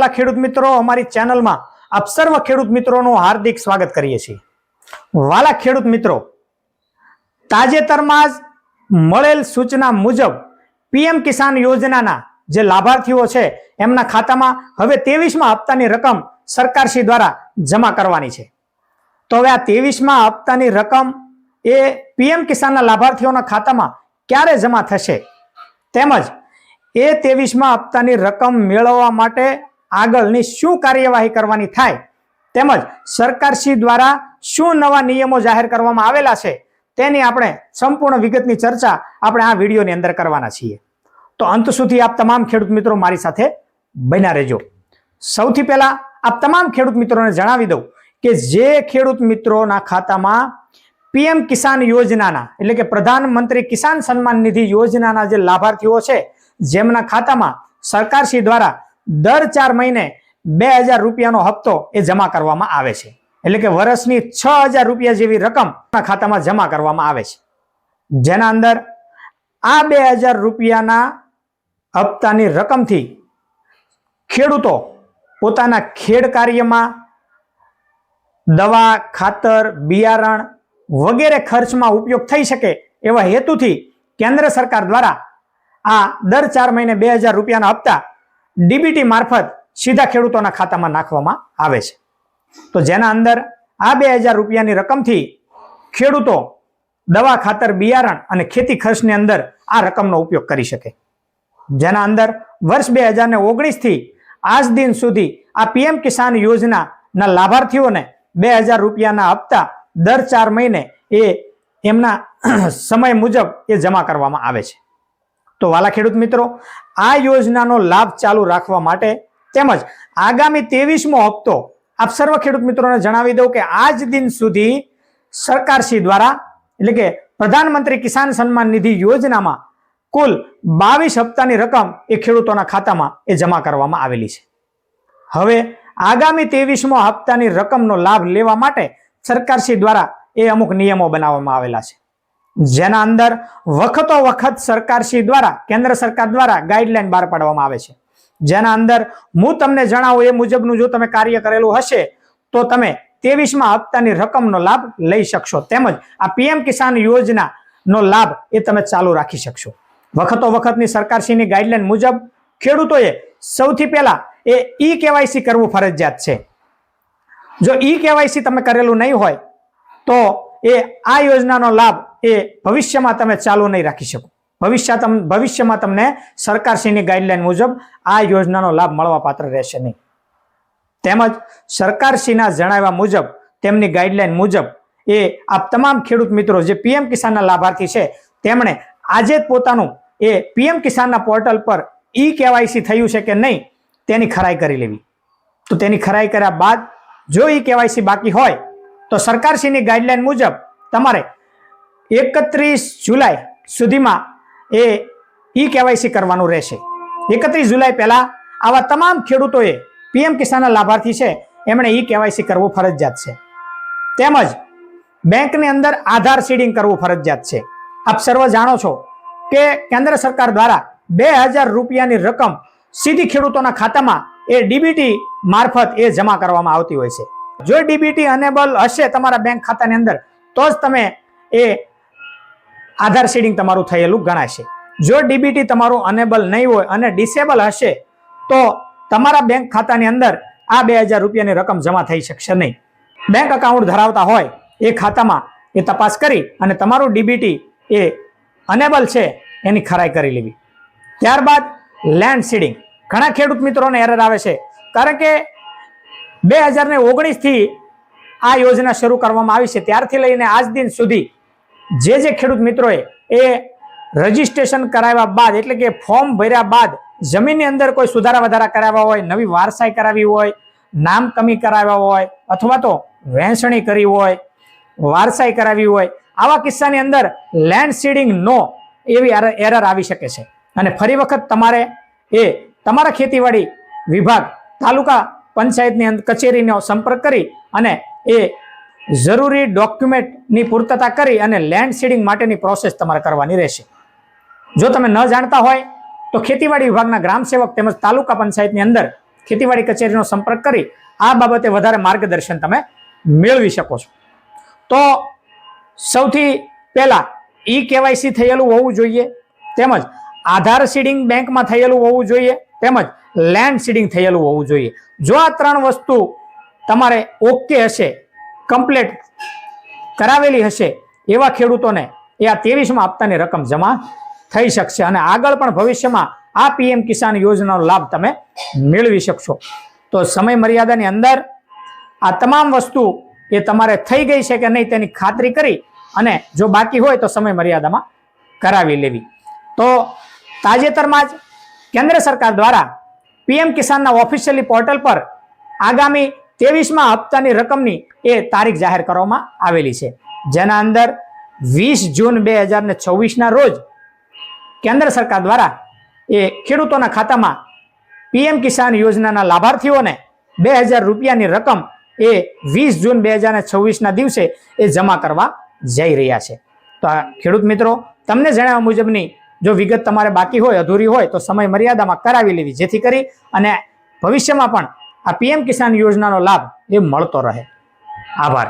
વાલા ખેડૂત મિત્રો, અમારી ચેનલમાં આપ સર્વ ખેડૂત મિત્રોનું હાર્દિક સ્વાગત કરીએ છીએ। વાલા ખેડૂત મિત્રો, તાજેતરમાં જ મળેલ સૂચના મુજબ પીએમ કિસાન યોજનાના જે લાભાર્થીઓ છે એમના ખાતામાં હવે 23મા હપ્તાની રકમ સરકારશ્રી દ્વારા જમા કરવાની છે। તો હવે આ 23મા હપ્તાની રકમ એ પીએમ કિસાનના લાભાર્થીઓના ખાતામાં ક્યારે જમા થશે, તેમજ એ 23મા હપ્તાની રકમ મેળવવા માટે આગળની શું કાર્યવાહી કરવાની થાય, તેમજ સરકારશ્રી દ્વારા શું નવા નિયમો જાહેર કરવામાં આવેલા છે તેની આપણે સંપૂર્ણ વિગતની ચર્ચા આપણે આ વિડીયોની અંદર કરવાના છીએ। તો અંત સુધી આપ તમામ ખેડૂત મિત્રો મારી સાથે બન્યા રહેજો। સૌથી પહેલા આપ તમામ ખેડૂત મિત્રોને જણાવી દઉં કે જે ખેડૂત મિત્રોના ખાતામાં પીએમ કિસાન યોજનાના એટલે કે પ્રધાનમંત્રી કિસાન સન્માન નિધિ યોજનાના જે લાભાર્થીઓ છે, જેમના ખાતામાં સરકારશ્રી દ્વારા દર 4 મહિને 2000 રૂપિયાનો હપ્તો એ જમા કરવામાં આવે છે, એટલે કે વર્ષની 6000 રૂપિયા જેવી રકમ ખાતામાં જમા કરવામાં આવે છે, જેના અંદર આ 2000 રૂપિયાના હપ્તાની રકમથી ખેડૂતો પોતાના ખેડ કાર્યમાં દવા, ખાતર, બિયારણ વગેરે ખર્ચમાં ઉપયોગ થઈ શકે એવા હેતુથી કેન્દ્ર સરકાર દ્વારા આ દર 4 મહિને 2000 રૂપિયાના હપ્તા ડીબીટી મારફત સીધા ખેડૂતોના ખાતામાં નાખવામાં આવે છે। તો જેના અંદર આ 2000 રૂપિયાની રકમથી ખેડૂતો દવા, ખાતર, બિયારણ અને ખેતી ખર્ચની અંદર આ રકમનો ઉપયોગ કરી શકે, જેના અંદર વર્ષ 2019 થી આજ દિન સુધી આ પીએમ કિસાન યોજનાના લાભાર્થીઓને 2000 રૂપિયાના હપ્તા દર 4 મહિને એ એમના સમય મુજબ એ જમા કરવામાં આવે છે। તો વાલા ખેડૂત મિત્રો, આ યોજનાનો લાભ ચાલુ રાખવા માટે તેમજ આગામી 23મો હપ્તો આપ સર્વ ખેડૂત મિત્રોને જણાવી દઉં કે આજ દિન સુધી સરકારશ્રી દ્વારા એટલે કે પ્રધાનમંત્રી કિસાન સન્માન નિધિ યોજનામાં કુલ 22 હપ્તાની રકમ એ ખેડૂતોના ખાતામાં એ જમા કરવામાં આવેલી છે। હવે આગામી 23મો હપ્તાની રકમનો લાભ લેવા માટે સરકારશ્રી દ્વારા એ અમુક નિયમો બનાવવામાં આવેલા છે, જેના અંદર વખતો વખત સરકારશ્રી દ્વારા કેન્દ્ર સરકાર દ્વારા ગાઈડલાઈન બહાર પાડવામાં આવે છે, જેના અંદર હું તમને જણાવું એ મુજબનું જો તમે કાર્ય કરેલું હશે તો તમે 23મા હપ્તાની રકમનો લાભ લઈ શકશો, તેમજ આ પીએમ કિસાન યોજનાનો લાભ એ તમે ચાલુ રાખી શકશો। વખતો વખતની સરકારશ્રીની ગાઈડલાઈન મુજબ ખેડૂતોએ સૌથી પહેલા એ ઈ-કેવાયસી કરવું ફરજિયાત છે। જો ઈ-કેવાયસી તમે કરેલું નહીં હોય તો એ આ યોજનાનો લાભ એ ભવિષ્યમાં તમે ચાલુ નહીં રાખી શકો, ભવિષ્યમાં તમને સરકારશ્રીની ગાઈડલાઈન મુજબ આ યોજનાનો લાભ મળવા પાત્ર રહેશે નહીં। તેમજ સરકારશ્રીના જણાવ્યા મુજબ તેમની ગાઈડલાઈન મુજબ એ આપ તમામ ખેડૂત મિત્રો જે પીએમ કિસાનના લાભાર્થી છે તેમણે આજે જ પોતાનું એ પીએમ કિસાનના પોર્ટલ પર ઈ-કેવાયસી થયું છે કે નહીં તેની ખરાઈ કરી લેવી। તો તેની ખરાઈ કર્યા બાદ જો ઈ-કેવાયસી બાકી હોય તો સરકારશ્રીની ગાઈડલાઈન મુજબ તમારે 31 જુલાઈ સુધીમાં એ ઈ-કેવાયસી કરવાનું રહેશે। 31 જુલાઈ પહેલા આવા તમામ ખેડૂતોએ પીએમ કિસાનના લાભાર્થી છે એમણે ઈ-કેવાયસી કરવું ફરજિયાત છે, તેમજ બેંકની અંદર આધાર સીડિંગ કરવું ફરજિયાત છે। આપ સર્વ જાણો છો કે કેન્દ્ર સરકાર દ્વારા 2000 રૂપિયાની રકમ સીધી ખેડૂતોના ખાતામાં એ ડીબીટી મારફત એ જમા કરવામાં આવતી હોય છે। જો ડીબીટી અનેબલ હશે તમારા બેંક ખાતાની અંદર તો જ તમે એ આધાર સીડિંગ તમારું થયેલું ગણાશે। જો ડીબીટી તમારું અનેબલ નહીં હોય અને ડિસેબલ હશે તો તમારા બેંક ખાતાની અંદર આ 2000 રૂપિયાની રકમ જમા થઈ શકશે નહીં। બેંક એકાઉન્ટ ધરાવતા હોય એ ખાતામાં એ તપાસ કરી અને તમારું ડીબીટી એ અનેબલ છે એની ખરાઈ કરી લેવી। ત્યારબાદ લેન્ડ સીડિંગ, ઘણા ખેડૂત મિત્રોને એરર આવે છે, કારણ કે 2019 થી આ યોજના શરૂ કરવામાં આવી છે ત્યારથી લઈને આજ દિન સુધી જે ખેડૂત મિત્રોએ એ રજીસ્ટ્રેશન કરાવ્યા બાદ એટલે કે ફોર્મ ભર્યા બાદ જમીનની અંદર કોઈ સુધારા વધારા કરાવ્યા હોય, નવી વારસાઈ કરાવી હોય, નામ કમી કરાવ્યા હોય અથવા તો વહેંચણી કરી હોય, વારસાઈ કરાવી હોય, આવા કિસ્સાની અંદર લેન્ડ સીડિંગ નો એવી એરર આવી શકે છે અને ફરી વખત તમારે એ તમારા ખેતીવાડી વિભાગ તાલુકા પંચાયતની કચેરીનો સંપર્ક કરી અને એ જરૂરી ડોક્યુમેન્ટની પૂર્તતા કરી અને લેન્ડ સીડિંગ માટેની પ્રોસેસ તમારે કરવાની રહેશે। જો તમે ન જાણતા હોય તો ખેતીવાડી વિભાગના ગ્રામ સેવક તેમજ તાલુકા પંચાયતની અંદર ખેતીવાડી કચેરીનો સંપર્ક કરી આ બાબતે વધારે માર્ગદર્શન તમે મેળવી શકો છો. તો સૌથી પહેલા KYC થયેલું હોવું જોઈએ, તેમજ આધાર સીડિંગ બેંકમાં થયેલું હોવું જોઈએ, તેમજ લેન્ડ સીડિંગ થયેલું હોવું જોઈએ. જો આ 3 વસ્તુ તમારે ઓકે હશે, કમ્પ્લીટ કરાવેલી હશે, એવા ખેડૂતોને એ આ 23મા હપ્તાની રકમ જમા થઈ શકશે અને આગળ પણ ભવિષ્યમાં આ PM કિસાન યોજનાનો લાભ તમે મેળવી શકશો. તો સમય મર્યાદાની અંદર આ તમામ વસ્તુ એ તમારે થઈ ગઈ છે કે નહીં તેની ખાતરી કરી અને જો બાકી હોય તો સમય મર્યાદામાં કરાવી લેવી. તો તાજેતરમાં જ કેન્દ્ર સરકાર દ્વારા PM કિસાનના ઓફિશિયલી પોર્ટલ પર આગામી 23મા હપ્તાની રકમની એ તારીખ જાહેર કરવામાં આવેલી છે, જેના અંદર 20 જૂન 2026ના રોજ કેન્દ્ર સરકાર દ્વારા એ ખેડૂતોના ખાતામાં PM કિસાન યોજનાના લાભાર્થીઓને 2000 રૂપિયાની રકમ એ 20 જૂન 2026ના દિવસે એ જમા કરવા જઈ રહ્યા છે. તો આ ખેડૂત મિત્રો, તમને જણાવ્યા મુજબની જો વિગત તમારે બાકી હોય, અધૂરી હોય તો સમય મર્યાદામાં કરાવી લેવી, જેથી કરી અને ભવિષ્યમાં પણ આ PM કિસાન યોજનાનો લાભ એ મળતો રહે. આભાર.